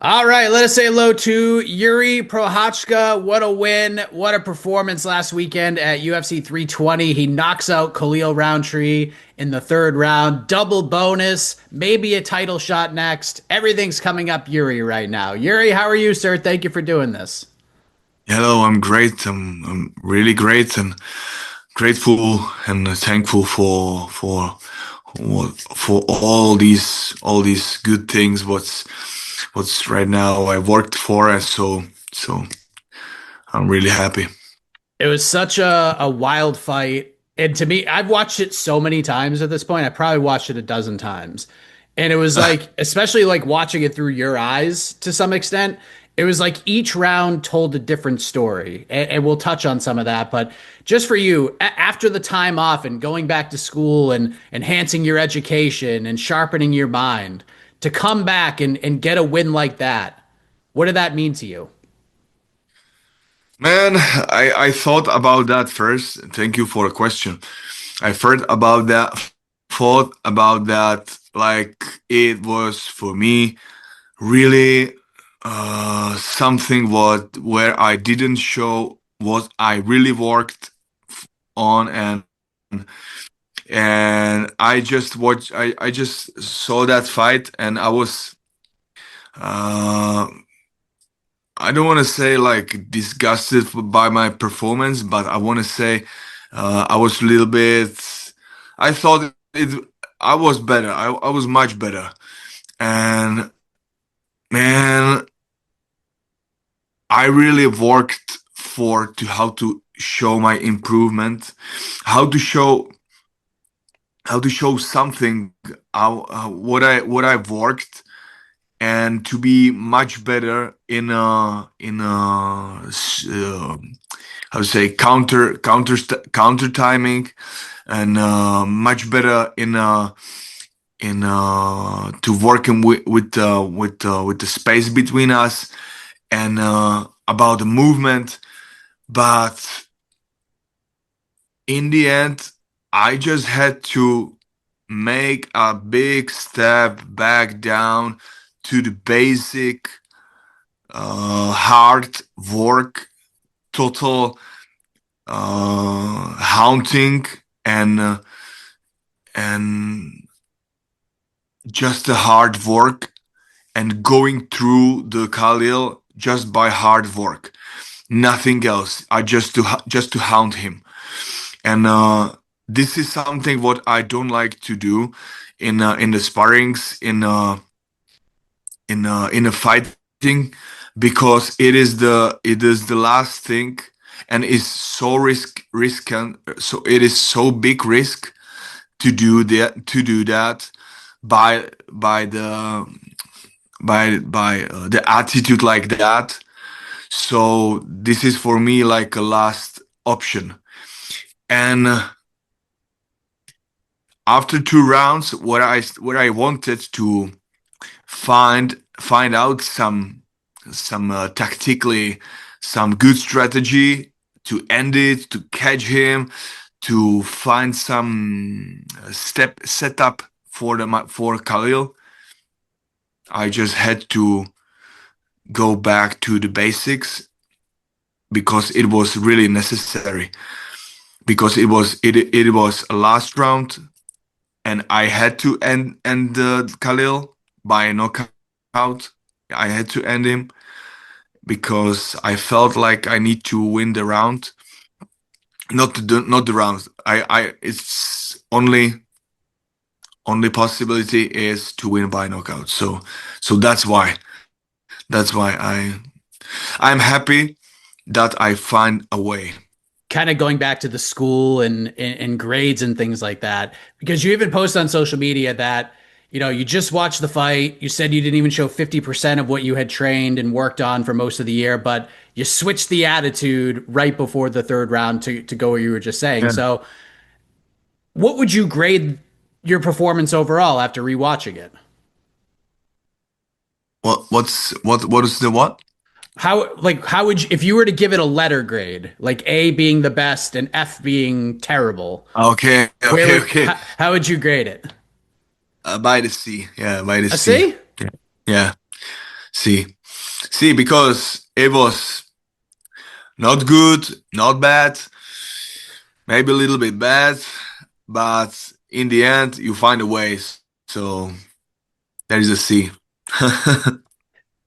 All right, let us say hello to Jiri Prochazka. What a win. What a performance last weekend at UFC 320. He knocks out Khalil Rountree in the third round. Double bonus, maybe a title shot next. Everything's coming up Yuri right now. Yuri, how are you, sir? Thank you for doing this. Hello, I'm great. I'm really great and grateful and thankful for all these good things. What's right now I worked for, and so I'm really happy. It was such a wild fight. And to me, I've watched it so many times at this point. I probably watched it a dozen times. And it was like, especially like watching it through your eyes to some extent, it was like each round told a different story. And we'll touch on some of that. But just for you, after the time off and going back to school and enhancing your education and sharpening your mind, to come back and get a win like that, what did that mean to you? Man, I thought about that first. Thank you for the question. I thought about that like it was for me really something what where I didn't show what I really worked on, and I just saw that fight, and uh I don't want to say like disgusted by my performance, but I want to say I was a little bit. I thought it. I was better. I was much better. And man, I really worked for to how to show my improvement, how to show how to show something what I've worked, and to be much better in how to say counter timing, and much better in to working with the space between us, and about the movement. But in the end, I just had to make a big step back down to the basic hard work, total haunting, and just the hard work, and going through the Khalil just by hard work, nothing else. I just to hound him, and this is something what I don't like to do in the sparrings, in a fighting, because it is the last thing, and is so risky, so it is so big risk to do that by the attitude like that. So this is for me like a last option. And after two rounds, what I wanted to find out some tactically some good strategy to end it, to catch him, to find some step setup for Khalil. I just had to go back to the basics, because it was really necessary, because it was a last round, and I had to end Khalil by a knockout. I had to end him because I felt like I need to win the round, not the round. I It's only possibility is to win by knockout. So that's why I'm happy that I find a way. Kind of going back to the school and grades and things like that, because you even post on social media that you just watched the fight. You said you didn't even show 50% of what you had trained and worked on for most of the year, but you switched the attitude right before the third round to go where you were just saying. Yeah. So what would you grade your performance overall after rewatching it? What is the what? How would you, if you were to give it a letter grade, like A being the best and F being terrible, Okay, where okay, would okay. how would you grade it? By the sea. Yeah, by the A sea. C? Yeah. Yeah. See, because it was not good, not bad, maybe a little bit bad, but in the end, you find a way. So there is a C.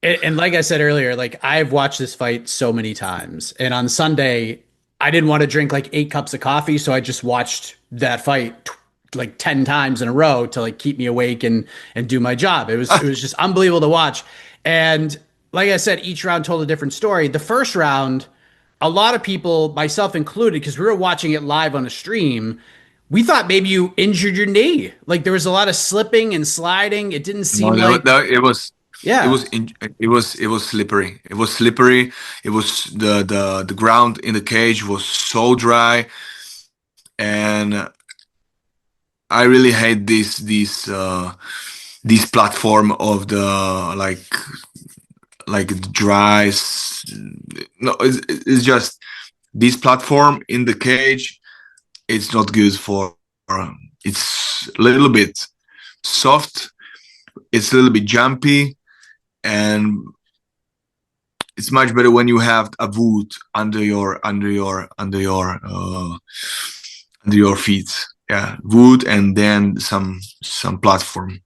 And like I said earlier, like I've watched this fight so many times. And on Sunday, I didn't want to drink like 8 cups of coffee, so I just watched that fight like 10 times in a row to like keep me awake and do my job. It was just unbelievable to watch. And like I said, each round told a different story. The first round, a lot of people, myself included, because we were watching it live on a stream, we thought maybe you injured your knee. Like there was a lot of slipping and sliding. It didn't No, seem like, yeah. it was slippery. It was slippery. It was the ground in the cage was so dry, and I really hate this platform of the like dry. No, it's just this platform in the cage. It's not good for. It's a little bit soft. It's a little bit jumpy, and it's much better when you have a wood under your feet. Yeah, wood and then some platform.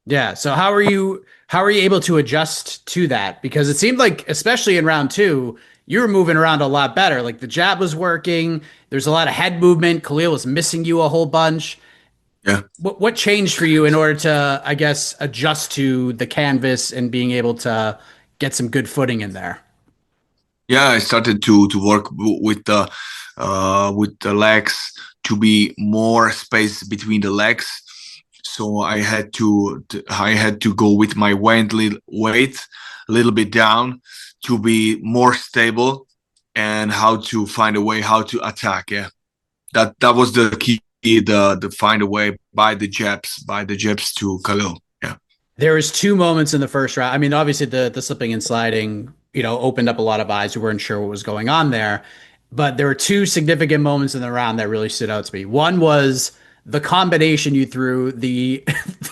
Yeah. So how are you able to adjust to that? Because it seemed like, especially in round two, you were moving around a lot better. Like the jab was working. There's a lot of head movement. Khalil was missing you a whole bunch. Yeah. What changed for you in order to, I guess, adjust to the canvas and being able to get some good footing in there? Yeah, I started to work with the legs to be more space between the legs. So I had to go with my weight a little bit down to be more stable and how to find a way how to attack. Yeah, that was the key. The find a way by the jabs to Khalil. Yeah, There was two moments in the first round. I mean, obviously the slipping and sliding, opened up a lot of eyes who weren't sure what was going on there. But there were two significant moments in the round that really stood out to me. One was the combination you threw, the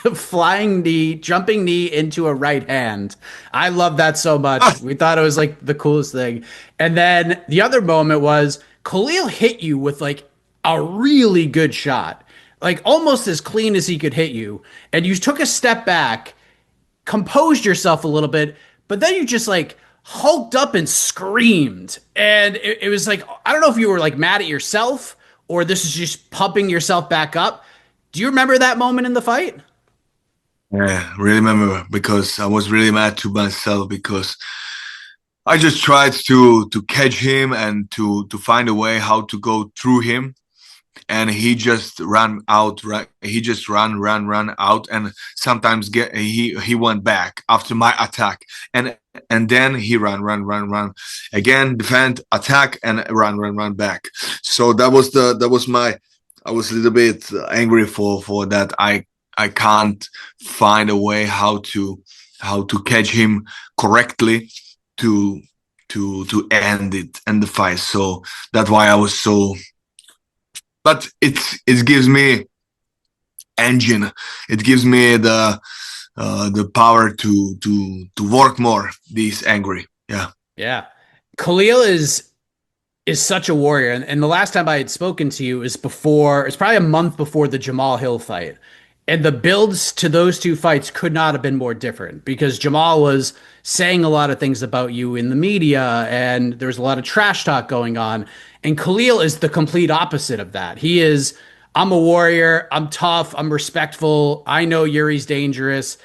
the flying knee, jumping knee into a right hand. I love that so much. We thought it was like the coolest thing. And then the other moment was Khalil hit you with like a really good shot, like almost as clean as he could hit you. And you took a step back, composed yourself a little bit, but then you just like hulked up and screamed. And it was like, I don't know if you were like mad at yourself or this is just pumping yourself back up. Do you remember that moment in the fight? yeah, really remember because I was really mad to myself because I just tried to catch him and to find a way how to go through him, and he just ran out. Right, he just ran out, and sometimes he went back after my attack, and then he run again, defend, attack, and run back. So that was my. I was a little bit angry for that. I can't find a way how to catch him correctly to to end the fight. So that's why I was so. But it gives me engine. It gives me the power to work more. This angry. Yeah. Yeah. Khalil is such a warrior. And the last time I had spoken to you is before, it's probably a month before the Jamal Hill fight. And the builds to those two fights could not have been more different because Jamal was saying a lot of things about you in the media and there was a lot of trash talk going on. And Khalil is the complete opposite of that. He is, I'm a warrior, I'm tough, I'm respectful, I know Yuri's dangerous.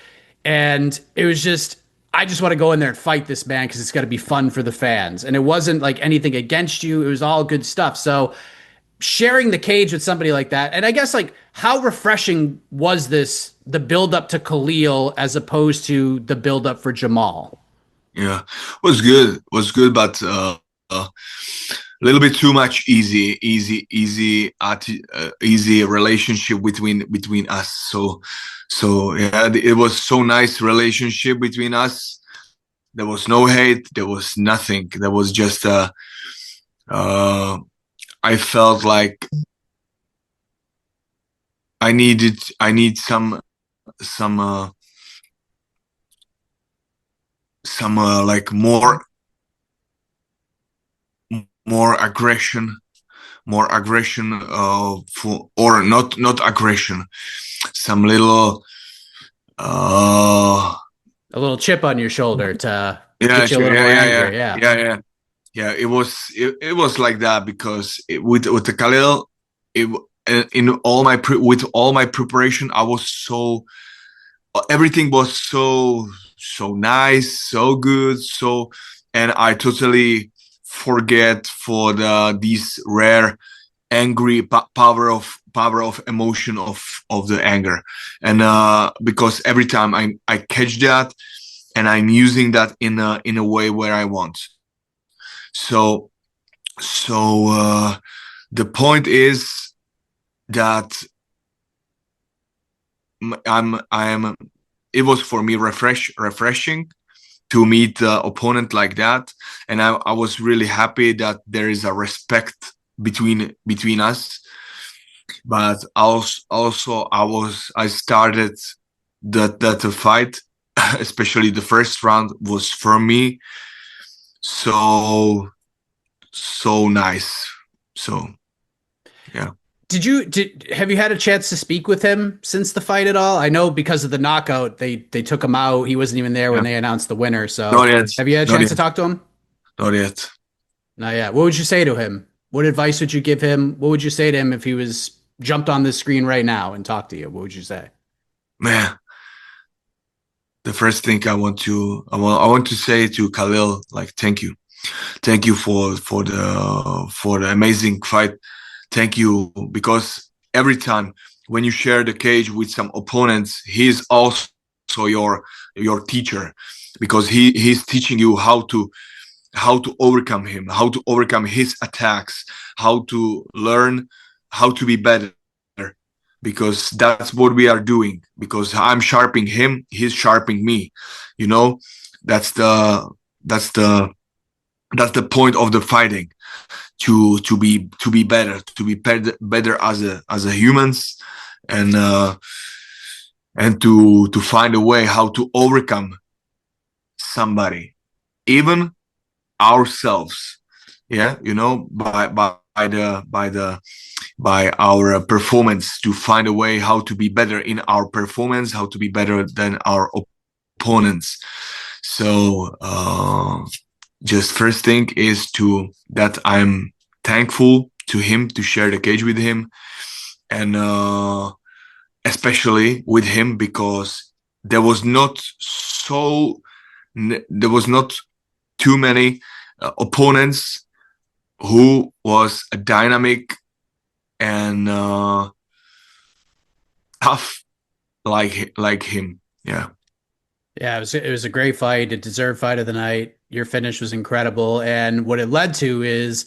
And it was just, I just want to go in there and fight this man because it's got to be fun for the fans. And it wasn't like anything against you. It was all good stuff. So sharing the cage with somebody like that, and I guess like how refreshing was this, the build up to Khalil as opposed to the build up for Jamal? Yeah. Was good, but a little bit too much easy relationship between us. So yeah, it was so nice relationship between us. There was no hate. There was nothing. There was just uh, I felt like I need some some like more aggression, for, or not aggression, some little uh A little chip on your shoulder to yeah, get you a sure, little yeah, more yeah, angry. yeah, Yeah. yeah, yeah, yeah. It was like that because with the Khalil, it in all my with all my preparation, I was so, everything was so nice, so good, so, and I totally forget for these rare angry power of emotion of the anger, and because every time I catch that, and I'm using that in a way where I want. So the point is that I am. It was for me refreshing to meet the opponent like that, and I was really happy that there is a respect between us. But also I started that the fight, especially the first round, was for me so nice. So yeah. Have you had a chance to speak with him since the fight at all? I know because of the knockout, they took him out. He wasn't even there when Yeah. they announced the winner. So Not yet. have you had a Not chance to yet. talk to him? Not yet. Not yet. What would you say to him? What advice would you give him? What would you say to him if he was jumped on this screen right now and talked to you? What would you say? Man, the first thing I want to say to Khalil, like, thank you. Thank you for the amazing fight. Thank you, because every time when you share the cage with some opponents, he's also your teacher, because he's teaching you how to overcome him, how to overcome his attacks, how to learn how to be better, because that's what we are doing, because I'm sharpening him, he's sharpening me, you know. That's the that's the that's the point of the fighting, to be better, to be better as a humans, and to find a way how to overcome somebody, even ourselves. Yeah, you know, by our performance, to find a way how to be better in our performance, how to be better than our opponents. So just first thing is to that I'm thankful to him to share the cage with him, and especially with him, because there was not so there was not too many opponents who was a dynamic and tough like him. Yeah. Yeah, it was a great fight. It deserved fight of the night. Your finish was incredible, and what it led to is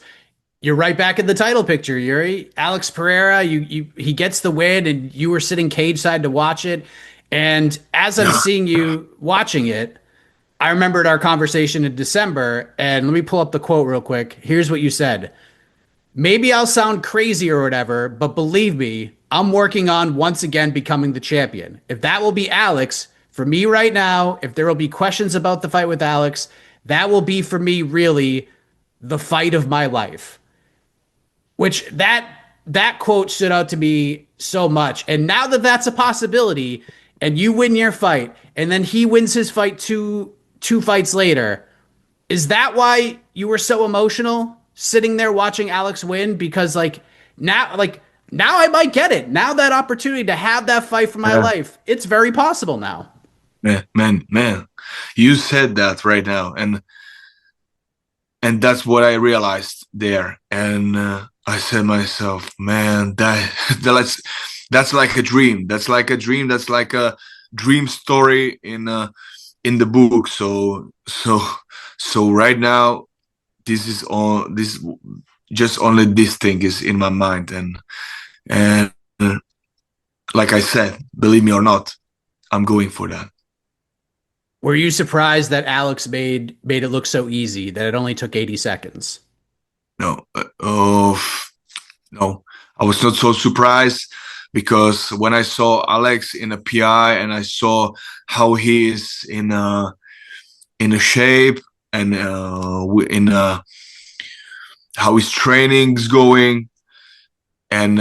you're right back in the title picture, Yuri. Alex Pereira, he gets the win, and you were sitting cage side to watch it. And as I'm Yeah. seeing you watching it, I remembered our conversation in December, and let me pull up the quote real quick. Here's what you said. Maybe I'll sound crazy or whatever, but believe me, I'm working on once again becoming the champion. If that will be Alex, for me right now, if there will be questions about the fight with Alex, that will be for me really the fight of my life. Which that quote stood out to me so much. And now that that's a possibility, and you win your fight, and then he wins his fight two fights later, is that why you were so emotional sitting there watching Alex win? Because now I might get it. Now that opportunity to have that fight for my Yeah. life, it's very possible now. Man, you said that right now, and that's what I realized there. And I said myself, man, that's like a dream. That's like a dream. That's like a dream story in the book. So right now, this is all this just only this thing is in my mind, and like I said, believe me or not, I'm going for that. Were you surprised that Alex made it look so easy that it only took 80 seconds? No, no, I was not so surprised, because when I saw Alex in a PI, and I saw how he is in a shape and in how his training's going. And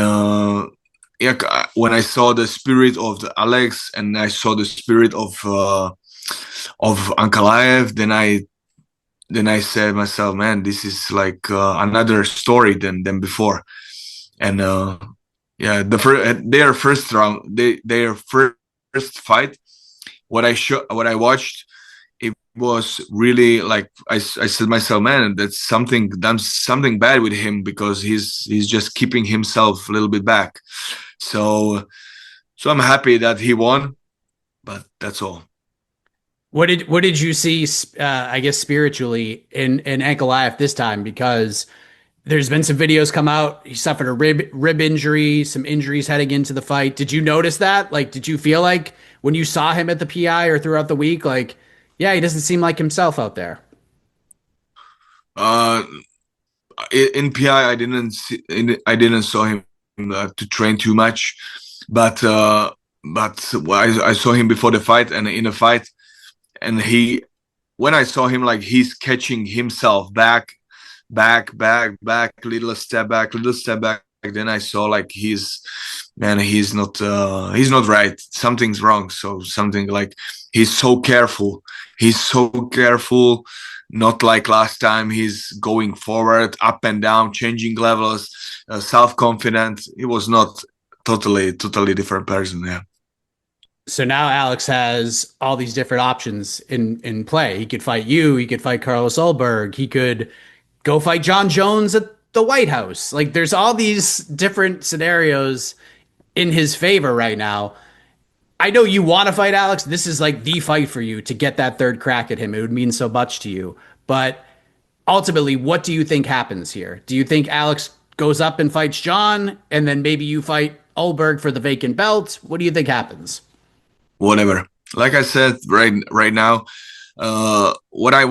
yeah, when I saw the spirit of the Alex and I saw the spirit of Ankalaev, then I said myself, man, this is like another story than before. And yeah, their first round, their first fight, what I watched, it was really like I said myself, man, that's something done something bad with him because he's just keeping himself a little bit back. So I'm happy that he won, but that's all. What did you see? I guess spiritually in Ankalaev this time, because there's been some videos come out. He suffered a rib injury, some injuries heading into the fight. Did you notice that? Like, did you feel like when you saw him at the PI or throughout the week, like, yeah, he doesn't seem like himself out there. Uh, in PI, I didn't saw him to train too much, but I saw him before the fight and in the fight, and when I saw him, like he's catching himself back, little step back. Then I saw like man, he's not right. Something's wrong. So something like he's so careful. He's so careful. Not like last time. He's going forward, up and down, changing levels, self-confident. He was not totally different person. Yeah. So now Alex has all these different options in play. He could fight you. He could fight Carlos Ulberg. He could go fight John Jones at the White House. Like there's all these different scenarios in his favor right now. I know you want to fight Alex. This is like the fight for you to get that third crack at him. It would mean so much to you. But ultimately, what do you think happens here? Do you think Alex goes up and fights John, and then maybe you fight Ulberg for the vacant belt? What do you think happens? Whatever. Like I said, right now, what I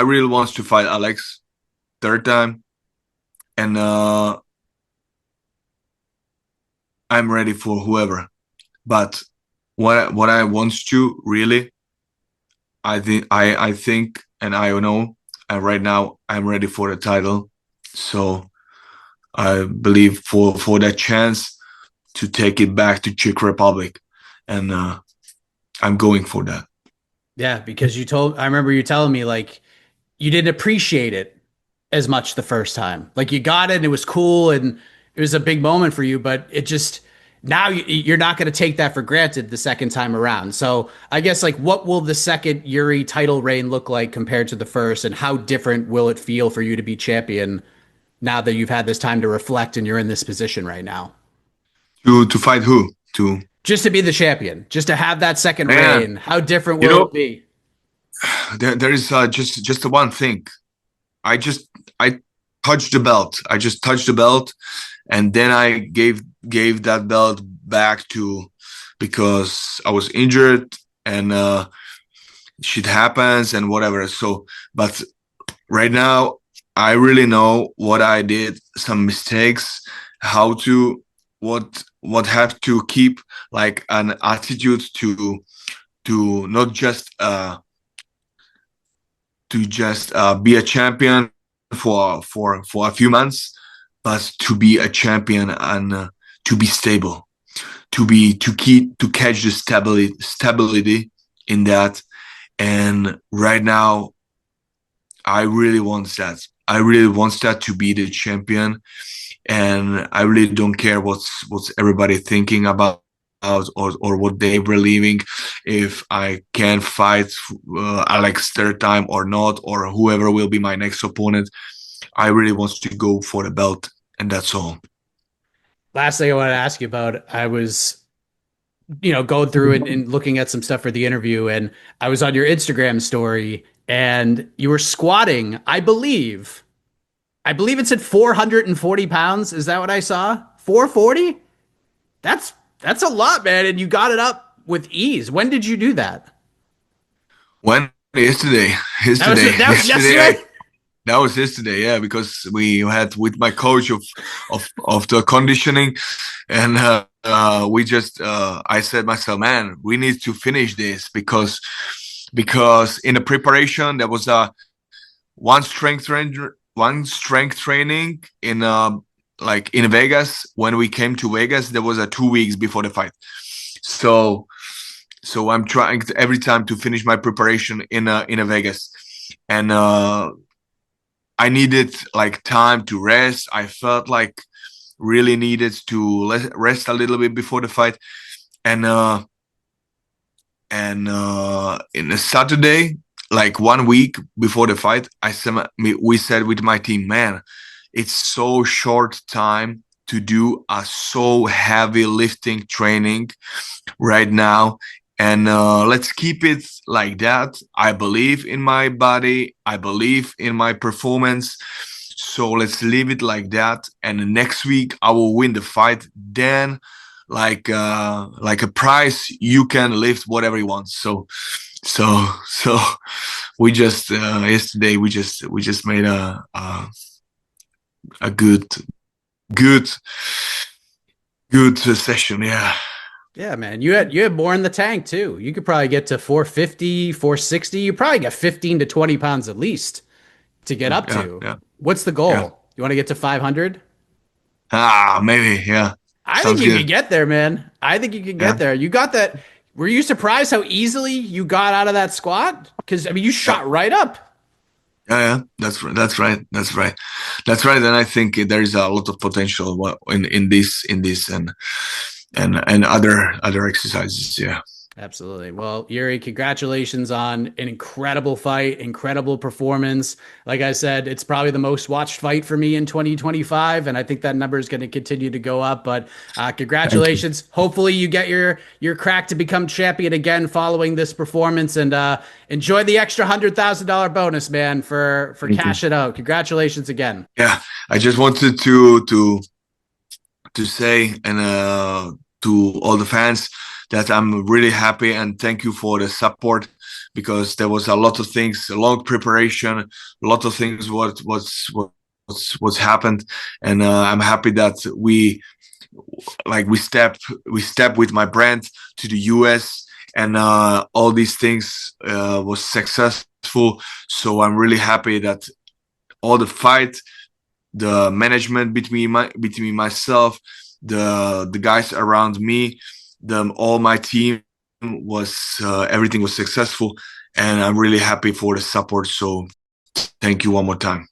really want to fight Alex third time, and I'm ready for whoever. But what I want to really, I think, and I know, and right now I'm ready for the title. So I believe for that chance to take it back to Czech Republic, and I'm going for that. Yeah, because I remember you telling me like you didn't appreciate it as much the first time. Like you got it and it was cool and it was a big moment for you, but it just now you're not going to take that for granted the second time around. So I guess like what will the second Yuri title reign look like compared to the first, and how different will it feel for you to be champion now that you've had this time to reflect and you're in this position right now? To fight who? To Just to be the champion, just to have that second man, reign, how different you will know, it be? there is just the one thing. I touched the belt. I just touched the belt, and then I gave that belt back to because I was injured and shit happens and whatever. So, but right now I really know what I did, some mistakes, how to what have to keep like an attitude to not just be a champion for a few months, but to be a champion and to be stable, to catch the stability in that. And right now, I really want that. I really want that to be the champion, and I really don't care what's everybody thinking about or what they believing if I can fight Alex third time or not, or whoever will be my next opponent. I really want to go for the belt, and that's all. Last thing I want to ask you about, I was going through and looking at some stuff for the interview, and I was on your Instagram story, and you were squatting, I believe it said 440 pounds. Is that what I saw? 440? That's a lot, man. And you got it up with ease. When did you do that? When yesterday, That was yesterday yesterday. that was yesterday, yeah, because we had with my coach of the conditioning, and we just I said myself, man, we need to finish this because because in the preparation there was a one strength training in like in Vegas. When we came to Vegas, there was a 2 weeks before the fight. So I'm trying every time to finish my preparation in a Vegas, and I needed like time to rest. I felt like really needed to rest a little bit before the fight, and in a Saturday, like 1 week before the fight, we said with my team, man, it's so short time to do a so heavy lifting training right now, and let's keep it like that. I believe in my body, I believe in my performance, so let's leave it like that, and next week I will win the fight. Then like a prize, you can lift whatever you want. So we just yesterday we just made a good good session. Yeah. Yeah, man. You had more in the tank too. You could probably get to 450, 460. You probably got 15 to 20 pounds at least to get up Yeah, to. yeah, What's the yeah. goal? You want to get to 500? Maybe. Yeah. I think Sounds you could good. get there, man. I think you can Yeah. get there. You got that. Were you surprised how easily you got out of that squat? Because I mean, you Yeah. shot right up. Yeah, yeah, that's right. That's right. That's right. That's right. And I think there is a lot of potential in this and other exercises. Yeah. Absolutely. Well, Yuri, congratulations on an incredible fight, incredible performance. Like I said, it's probably the most watched fight for me in 2025, and I think that number is going to continue to go up. But Thank you. congratulations. Hopefully, you get your crack to become champion again following this performance, and enjoy the extra $100,000 bonus, man, for Thank you. cash it out. Congratulations again. Yeah. I just wanted to say and to all the fans that I'm really happy and thank you for the support, because there was a lot of things, a long preparation, a lot of things what's happened, and I'm happy that we step with my brand to the US, and all these things was successful. So I'm really happy that all the fight, the management between myself, the guys around me, the all my team was everything was successful, and I'm really happy for the support. So thank you one more time.